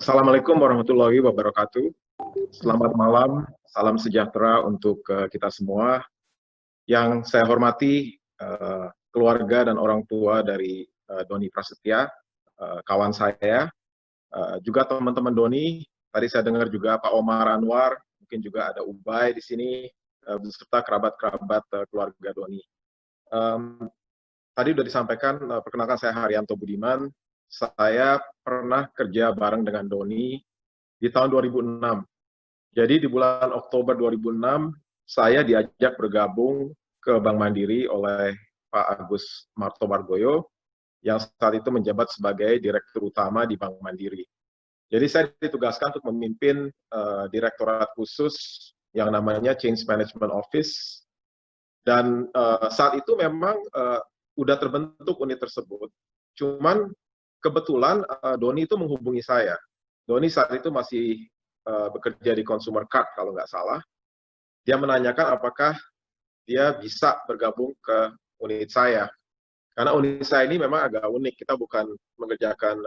Assalamualaikum warahmatullahi wabarakatuh. Selamat malam, salam sejahtera untuk kita semua. Yang saya hormati keluarga dan orang tua dari Doni Prasetya, kawan saya, juga teman-teman Doni. Tadi saya dengar juga Pak Omar Anwar, mungkin juga ada Ubay di sini, beserta kerabat-kerabat keluarga Doni. Tadi sudah disampaikan, perkenalkan saya Haryanto Budiman. Saya pernah kerja bareng dengan Doni di tahun 2006. Jadi di bulan Oktober 2006, saya diajak bergabung ke Bank Mandiri oleh Pak Agus Martomargoyo, yang saat itu menjabat sebagai Direktur Utama di Bank Mandiri. Jadi saya ditugaskan untuk memimpin direktorat khusus yang namanya Change Management Office, dan saat itu memang udah terbentuk unit tersebut. Cuman kebetulan Doni itu menghubungi saya. Doni saat itu masih bekerja di Consumer Card kalau nggak salah. Dia menanyakan apakah dia bisa bergabung ke unit saya. Karena unit saya ini memang agak unik. Kita bukan mengerjakan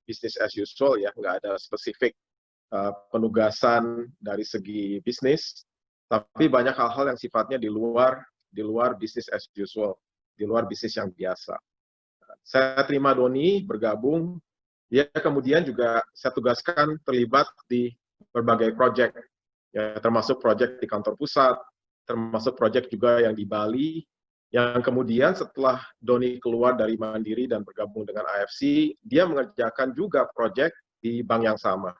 business as usual ya, nggak ada spesifik penugasan dari segi bisnis, tapi banyak hal-hal yang sifatnya di luar business as usual, di luar bisnis yang biasa. Saya terima Doni bergabung, dia kemudian juga saya tugaskan terlibat di berbagai proyek, ya, termasuk proyek di kantor pusat, termasuk proyek juga yang di Bali, yang kemudian setelah Doni keluar dari Mandiri dan bergabung dengan AFC, dia mengerjakan juga proyek di bank yang sama.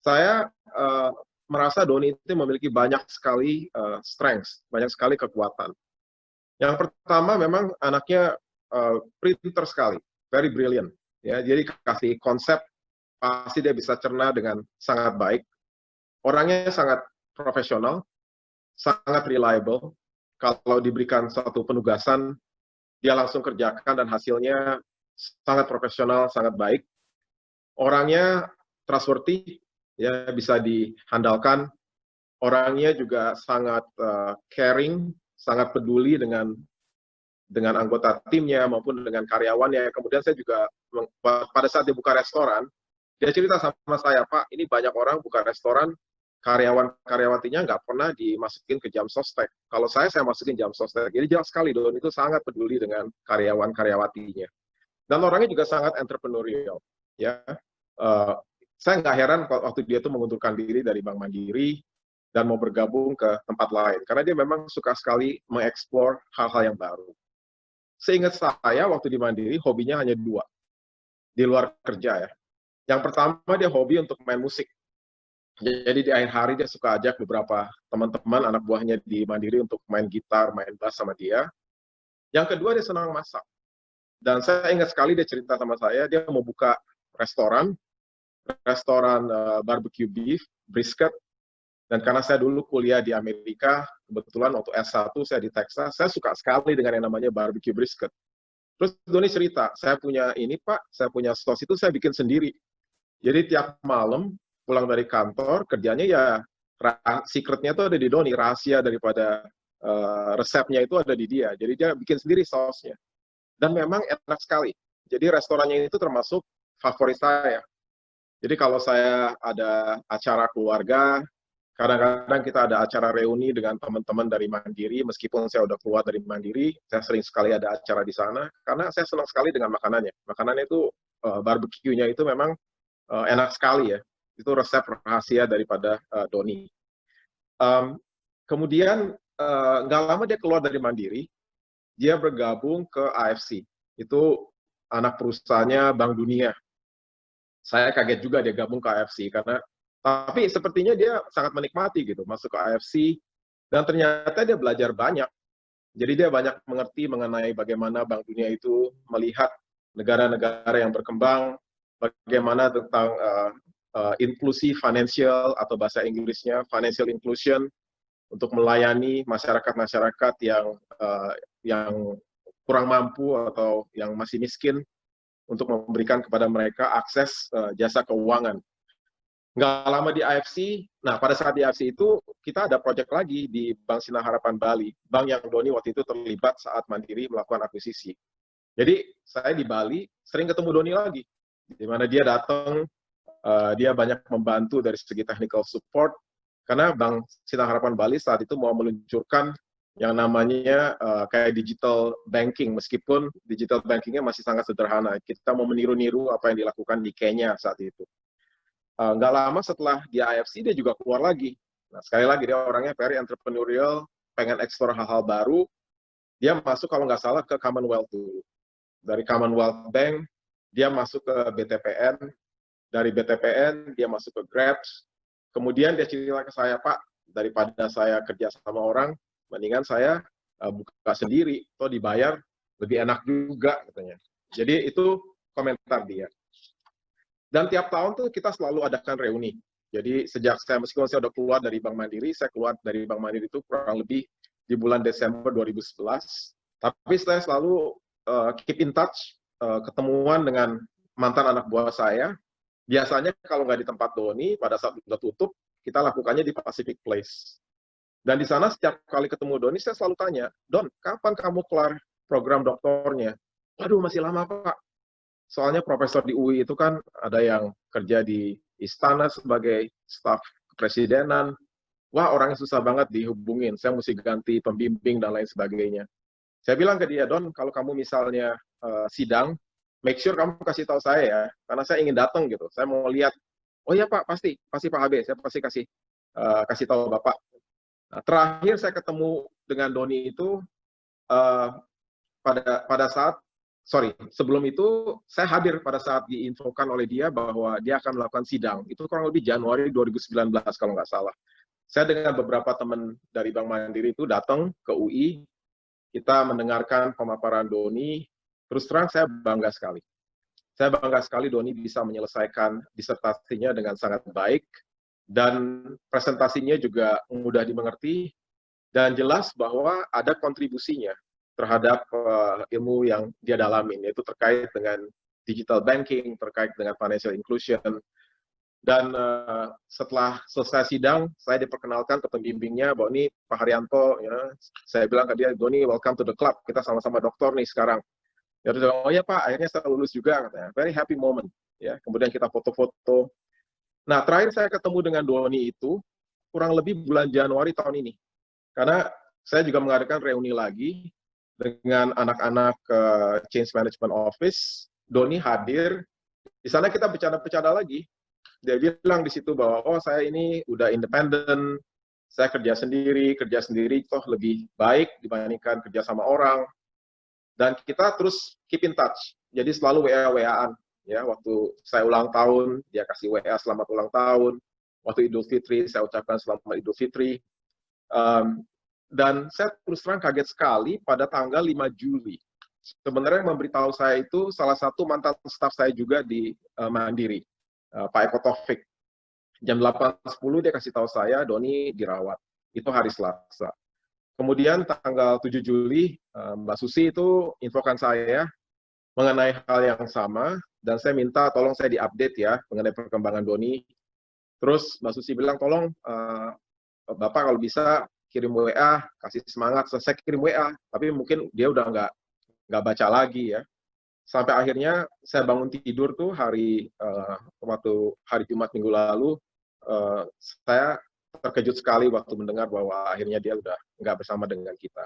Saya merasa Doni itu memiliki banyak sekali strengths, banyak sekali kekuatan. Yang pertama memang anaknya pinter sekali, very brilliant. Ya, jadi kasih konsep pasti dia bisa cerna dengan sangat baik. Orangnya sangat profesional, sangat reliable. Kalau diberikan satu penugasan, dia langsung kerjakan dan hasilnya sangat profesional, sangat baik. Orangnya trustworthy, ya bisa dihandalkan. Orangnya juga sangat caring, sangat peduli dengan anggota timnya maupun dengan karyawannya. Kemudian saya juga pada saat dia buka restoran, dia cerita sama saya, Pak, ini banyak orang buka restoran, karyawan-karyawatinya nggak pernah dimasukin ke jam sostek. Kalau saya masukin jam sostek. Jadi jelas sekali, Don itu sangat peduli dengan karyawan-karyawatinya. Dan orangnya juga sangat entrepreneurial. Ya, saya nggak heran waktu dia tuh mengundurkan diri dari Bank Mandiri dan mau bergabung ke tempat lain. Karena dia memang suka sekali mengeksplor hal-hal yang baru. Seingat saya waktu di Mandiri hobinya hanya 2 di luar kerja ya. Yang pertama dia hobi untuk main musik. Jadi di akhir hari dia suka ajak beberapa teman-teman anak buahnya di Mandiri untuk main gitar, main bass sama dia. Yang kedua dia senang masak. Dan saya ingat sekali dia cerita sama saya dia mau buka restoran barbecue beef, brisket. Dan karena saya dulu kuliah di Amerika, kebetulan waktu S1 saya di Texas, saya suka sekali dengan yang namanya barbecue brisket. Terus Doni cerita, saya punya ini Pak, saya punya sos itu saya bikin sendiri. Jadi tiap malam pulang dari kantor, kerjanya ya secretnya itu ada di Doni, rahasia daripada resepnya itu ada di dia. Jadi dia bikin sendiri sosnya. Dan memang enak sekali. Jadi restorannya itu termasuk favorit saya. Jadi kalau saya ada acara keluarga, kadang-kadang kita ada acara reuni dengan teman-teman dari Mandiri, meskipun saya udah keluar dari Mandiri, saya sering sekali ada acara di sana, karena saya senang sekali dengan makanannya. Makanannya itu, barbecue-nya itu memang enak sekali ya. Itu resep rahasia daripada Doni. Kemudian, nggak lama dia keluar dari Mandiri, dia bergabung ke AFC. Itu anak perusahaannya Bank Dunia. Saya kaget juga dia gabung ke AFC, tapi sepertinya dia sangat menikmati gitu masuk ke AFC, dan ternyata dia belajar banyak. Jadi dia banyak mengerti mengenai bagaimana Bank Dunia itu melihat negara-negara yang berkembang, bagaimana tentang inklusi financial atau bahasa Inggrisnya financial inclusion untuk melayani masyarakat-masyarakat yang kurang mampu atau yang masih miskin, untuk memberikan kepada mereka akses jasa keuangan. Nggak lama di AFC, nah pada saat di AFC itu kita ada proyek lagi di Bank Sinar Harapan Bali, bank yang Doni waktu itu terlibat saat Mandiri melakukan akuisisi. Jadi saya di Bali sering ketemu Doni lagi, di mana dia datang Dia banyak membantu dari segi technical support, karena Bank Sinar Harapan Bali saat itu mau meluncurkan yang namanya kayak digital banking, meskipun digital bankingnya masih sangat sederhana. Kita mau meniru-niru apa yang dilakukan di Kenya saat itu. Nggak lama setelah di IFC, dia juga keluar lagi. Nah, sekali lagi, dia orangnya very entrepreneurial, pengen eksplor hal-hal baru. Dia masuk, kalau nggak salah, ke Commonwealth dulu. Dari Commonwealth Bank, dia masuk ke BTPN. Dari BTPN, dia masuk ke Grabs. Kemudian dia cerita ke saya, Pak, daripada saya kerja sama orang, mendingan saya buka sendiri, atau dibayar lebih enak juga, katanya. Jadi itu komentar dia. Dan tiap tahun tuh kita selalu adakan reuni. Jadi sejak meskipun saya udah keluar dari Bank Mandiri, saya keluar dari Bank Mandiri itu kurang lebih di bulan Desember 2011. Tapi saya selalu keep in touch, ketemuan dengan mantan anak buah saya. Biasanya kalau nggak di tempat Doni, pada saat udah tutup, kita lakukannya di Pacific Place. Dan di sana setiap kali ketemu Doni, saya selalu tanya, Don, kapan kamu kelar program doktornya? Waduh, masih lama, Pak. Soalnya profesor di UI itu kan ada yang kerja di istana sebagai staf kepresidenan. Wah, orangnya susah banget dihubungin. Saya mesti ganti pembimbing dan lain sebagainya. Saya bilang ke dia, Don, kalau kamu misalnya sidang, make sure kamu kasih tahu saya ya, karena saya ingin datang gitu. Saya mau lihat. Oh ya Pak, pasti Pak HB, saya pasti kasih tahu Bapak. Nah, terakhir saya ketemu dengan Doni itu pada saat sebelum itu saya hadir pada saat diinfokan oleh dia bahwa dia akan melakukan sidang. Itu kurang lebih Januari 2019 kalau nggak salah. Saya dengan beberapa teman dari Bank Mandiri itu datang ke UI, kita mendengarkan pemaparan Doni. Terus terang saya bangga sekali. Saya bangga sekali Doni bisa menyelesaikan disertasinya dengan sangat baik, dan presentasinya juga mudah dimengerti, dan jelas bahwa ada kontribusinya terhadap ilmu yang dia dalamin, yaitu terkait dengan digital banking, terkait dengan financial inclusion. Dan setelah selesai sidang, saya diperkenalkan ke pembimbingnya, bahwa ini Pak Haryanto, ya. Saya bilang ke dia, Doni, welcome to the club, kita sama-sama doktor nih sekarang. Ya, oh ya Pak, akhirnya saya lulus juga, katanya. Very happy moment. Ya, kemudian kita foto-foto. Nah, terakhir saya ketemu dengan Doni itu kurang lebih bulan Januari tahun ini. Karena saya juga mengadakan reuni lagi dengan anak-anak Change Management Office. Doni hadir. Di sana kita bercanda-bercanda lagi. Dia bilang di situ bahwa, oh saya ini udah independen, saya kerja sendiri toh lebih baik dibandingkan kerja sama orang. Dan kita terus keep in touch. Jadi selalu WA-WA-an. Ya, waktu saya ulang tahun, dia kasih WA selamat ulang tahun. Waktu Idul Fitri, saya ucapkan selamat Idul Fitri. Dan saya terus terang kaget sekali pada tanggal 5 Juli. Sebenarnya yang memberitahu saya itu salah satu mantan staf saya juga di Mandiri, Pak Eko Taufik. Jam 8.10 dia kasih tahu saya, Doni dirawat. Itu hari Selasa. Kemudian tanggal 7 Juli, Mbak Susi itu infokan saya mengenai hal yang sama, dan saya minta tolong saya diupdate ya mengenai perkembangan Doni. Terus Mbak Susi bilang, tolong Bapak kalau bisa kirim WA, kasih semangat. Saya kirim WA, tapi mungkin dia udah nggak baca lagi ya. Sampai akhirnya saya bangun tidur tuh waktu hari Jumat minggu lalu, saya terkejut sekali waktu mendengar bahwa akhirnya dia udah nggak bersama dengan kita.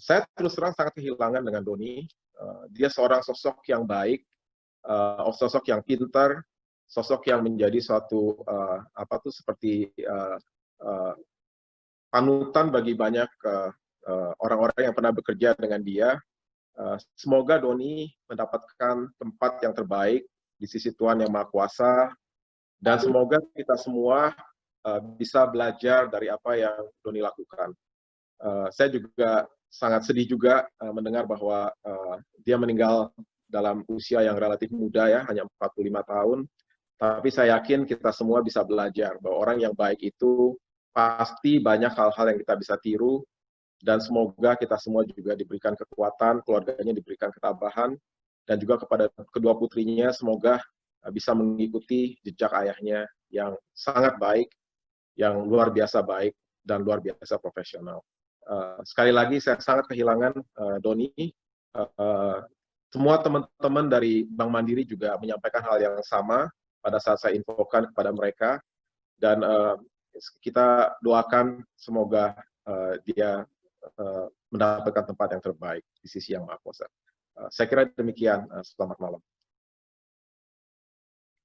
Saya terus terang sangat kehilangan dengan Doni. Dia seorang sosok yang baik, sosok yang pintar, sosok yang menjadi suatu seperti panutan bagi banyak orang-orang yang pernah bekerja dengan dia. Semoga Doni mendapatkan tempat yang terbaik di sisi Tuhan Yang Maha Kuasa, dan semoga kita semua bisa belajar dari apa yang Doni lakukan. Saya juga sangat sedih juga mendengar bahwa dia meninggal dalam usia yang relatif muda ya, hanya 45 tahun. Tapi saya yakin kita semua bisa belajar bahwa orang yang baik itu pasti banyak hal-hal yang kita bisa tiru, dan semoga kita semua juga diberikan kekuatan, keluarganya diberikan ketabahan, dan juga kepada kedua putrinya semoga bisa mengikuti jejak ayahnya yang sangat baik, yang luar biasa baik, dan luar biasa profesional. Sekali lagi saya sangat kehilangan Doni. Semua teman-teman dari Bank Mandiri juga menyampaikan hal yang sama. pada saat saya infokan kepada mereka, dan kita doakan semoga dia mendapatkan tempat yang terbaik di sisi Yang Maha Kuasa. Saya kira demikian. Selamat malam.